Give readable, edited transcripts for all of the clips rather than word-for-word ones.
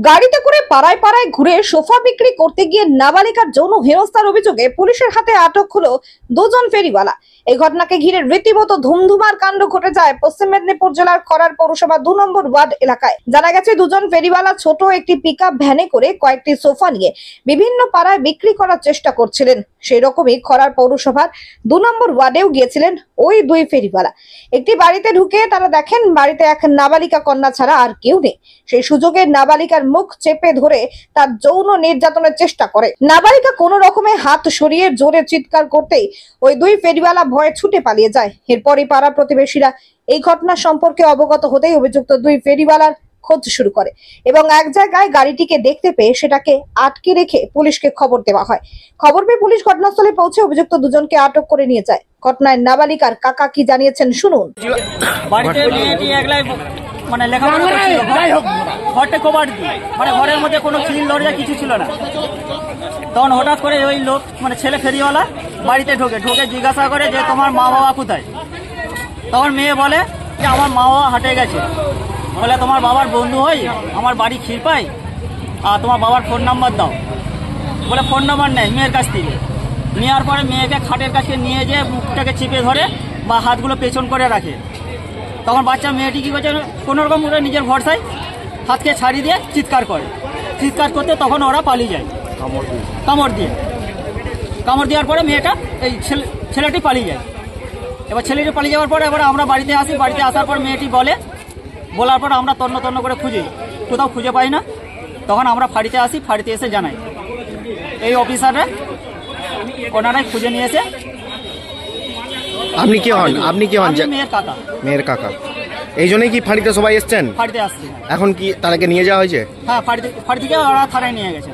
গাড়িতে করে পাড়ায় পাড়ায় ঘুরে সোফা বিক্রি করতে গিয়ে নাবালিকার যৌন হেনস্থার অভিযোগে পুলিশের হাতে আটক হলো দুজন ফেরিওয়ালা। এই ঘটনাকে ঘিরে রীতিমতো ধুমধুমার কাণ্ড ঘটে যায় পশ্চিম মেদিনীপুর জেলার খড়ার পৌরসভা 2 নম্বর ওয়ার্ড এলাকায়। জানা গেছে দুজন ফেরিওয়ালা ছোট একটি পিকআপ ভ্যানে করে কয়েকটি সোফা নিয়ে বিভিন্ন পাড়ায় বিক্রি করার চেষ্টা করছিলেন। সেই রকমই খড়ার পৌরসভার 2 নম্বর ওয়ার্ডেও গিয়েছিলেন ওই দুই ফেরিওয়ালা। একটি বাড়িতে ঢুকে তারা দেখেন বাড়িতে এক নাবালিকা কন্যা ছাড়া আর কেউ নেই। সেই সুযোগে নাবালিকার মুখ চেপে ধরে তার যৌন নির্যাতনের চেষ্টা করে। নাবালিকা কোনো রকমে হাত সরিয়ে জোরে চিৎকার করতেই ওই দুই ফেরিওয়ালা ভয়ে ছুটে পালিয়ে যায়। এরপরই পাড়া প্রতিবেশীরা এই ঘটনা সম্পর্কে অবগত হতেই অভিযুক্ত দুই ফেরিওয়ালার খোঁজ শুরু করে এবং এক জায়গায় গাড়িটিকে দেখতে পেয়ে সেটাকে আটকে রেখে পুলিশকে খবর দেওয়া হয়। খবর পেয়ে পুলিশ ঘটনাস্থলে পৌঁছে অভিযুক্ত দুজনকে আটক করে নিয়ে যায়। ঘটনায় নাবালিকার কাকা কি জানিয়েছেন শুনুন। মানে লেখাপড়া করছিল, ঘরটা কভার দিয়ে, মানে ঘরের মধ্যে কোনো খিল দরজা কিছু ছিল না। তখন হঠাৎ করে ওই লোক মানে ছেলে ফেরিওয়ালা বাড়িতে ঢোকে জিজ্ঞাসা করে যে তোমার মা বাবা কোথায়। তখন মেয়ে বলে যে আমার মা বাবা হাটে গেছে। বলে তোমার বাবার বন্ধু হই, আমার বাড়ি ক্ষীরপাই, আর তোমার বাবার ফোন নাম্বার দাও। বলে ফোন নাম্বার নেই মেয়ের কাছ থেকে। নেওয়ার পরে মেয়েকে খাটের কাছে নিয়ে যেয়ে মুখটাকে চিপে ধরে বা হাতগুলো পেছন করে রাখে। তখন বাচ্চা মেয়েটি কি করছে, কোনোরকম করে নিজের ভরসায় হাতকে ছাড়িয়ে দিয়ে চিৎকার করে। চিৎকার করতে তখন ওরা পালিয়ে যায় কামড় দেওয়ার পরে মেয়েটা এই ছেলেটি পালিয়ে যায়। এবার ছেলেটি পালিয়ে যাওয়ার পরে এবার আমরা বাড়িতে আসি। বাড়িতে আসার পর মেয়েটি বলার পর আমরা তন্ন করে খুঁজি, কোথাও খুঁজে পাই না। তখন আমরা ফাঁড়িতে আসি, ফাঁড়িতে এসে জানাই। এই অফিসাররা ওনারাই খুঁজে নিয়েছে। আপনি কি হন? মেয়ের কাকা। এই জন্যই কি ফাঁড়িতে সবাই এসছেন? ফাঁড়িতে আসছে। এখন কি তাদেরকে নিয়ে যাওয়া হয়েছে? হ্যাঁ, ফাঁড়ি থেকে ওরা থানায় নিয়ে গেছে।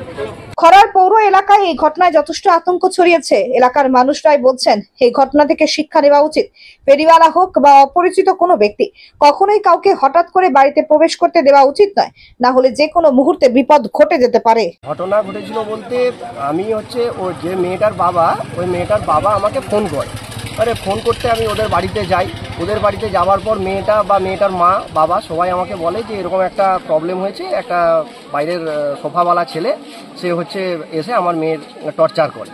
খড়ার পৌর এলাকায় এই ঘটনায় যথেষ্ট আতঙ্ক ছড়িয়েছে। এলাকার মানুষরাই বলছেন এই ঘটনা থেকে শিক্ষা নেওয়া উচিত। ফেরিওয়ালা হোক বা অপরিচিত কোনো ব্যক্তি, কখনোই কাউকে হঠাৎ করে বাড়িতে প্রবেশ করতে দেওয়া উচিত নয়, না হলে যে কোনো মুহূর্তে বিপদ ঘটে যেতে পারে। ঘটনা ঘটেছিল বলতে আমি ও যে মেয়েটার বাবা, ওই মেয়েটার বাবা আমাকে ফোন করে। ফোন করতে আমি ওদের বাড়িতে যাই। ওদের বাড়িতে যাওয়ার পর মেয়েটার মা বাবা সবাই আমাকে বলে যে এরকম একটা প্রবলেম হয়েছে, একটা বাইরের সোফাওয়ালা ছেলে সে এসে আমার মেয়ের টর্চার করে।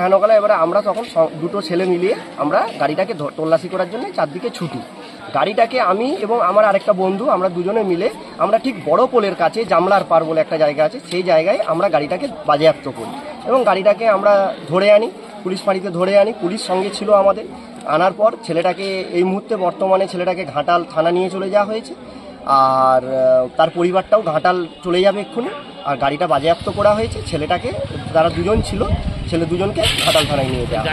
হেনকালে এবারে আমরা তখন দুটো ছেলে মিলিয়ে আমরা গাড়িটাকে তল্লাশি করার জন্য চারদিকে ছুটি। গাড়িটাকে আমি এবং আমার আরেকটা বন্ধু আমরা দুজনে মিলে আমরা ঠিক বড় পোলের কাছে জামলার পার বলে একটা জায়গা আছে, সেই জায়গায় আমরা গাড়িটাকে বাজেয়াপ্ত করি এবং গাড়িটাকে আমরা ধরে আনি, পুলিশ ফাঁড়িতে ধরে আনি। পুলিশ সঙ্গে ছিল আমাদের। আনার পর ছেলেটাকে এই মুহূর্তে বর্তমানে ছেলেটাকে ঘাটাল থানা নিয়ে চলে যাওয়া হয়েছে, আর তার পরিবারটাও ঘাটাল চলে যাবে এক্ষুনি। আর গাড়িটা বাজেয়াপ্ত করা হয়েছে। ছেলেটাকে যারা দুজন ছিল, ছেলে দুজনকে ঘাটাল থানায় নিয়ে যাওয়া।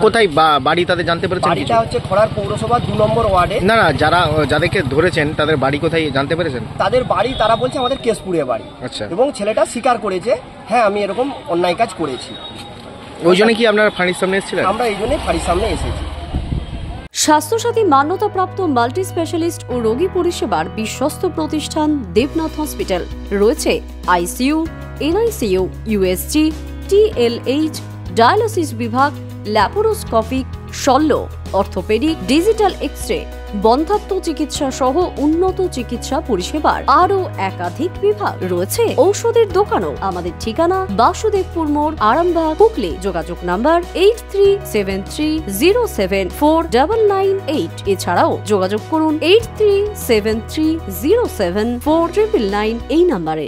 কোথায় বাড়ি তাদের জানতে পেরেছেন? বাড়িটা হচ্ছে খড়ার পৌরসভা 2 নম্বর ওয়ার্ডে। না, যাদেরকে ধরেছেন তাদের বাড়ি কোথায় জানতে পেরেছেন? তাদের বাড়ি তারা বলছে আমাদের কেশপুরে বাড়ি। আচ্ছা। এবং ছেলেটা স্বীকার করেছে হ্যাঁ আমি এরকম অন্যায় কাজ করেছি। ওই জন্য কি আপনারা ফাঁড়ির সামনে এসেছিলেন? আমরা এই জন্যই ফাঁড়ির সামনে এসেছি। স্বাস্থ্যসাথী মান্যতাপ্রাপ্ত মাল্টি স্পেশালিস্ট ও রোগী পরিষেবার বিশ্বস্ত প্রতিষ্ঠান দেবনাথ হসপিটাল। রয়েছে ICU, NICU, USG, TLH, dialysis বিভাগ, ল্যাপারোস্কোপিক, শল্য, অর্থোপেডিক, ডিজিটাল এক্স-রে, বন্ধ্যাত্ব চিকিৎসা সহ উন্নত চিকিৎসা পরিষেবার আরও একাধিক বিভাগ। রয়েছে ঔষধের দোকানও। আমাদের ঠিকানা বাসুদেবপুর মোড়, আরামবাগ, হুগলি। যোগাযোগ নাম্বার 8373074998। এছাড়াও যোগাযোগ করুন 8373074999 এই নাম্বারে।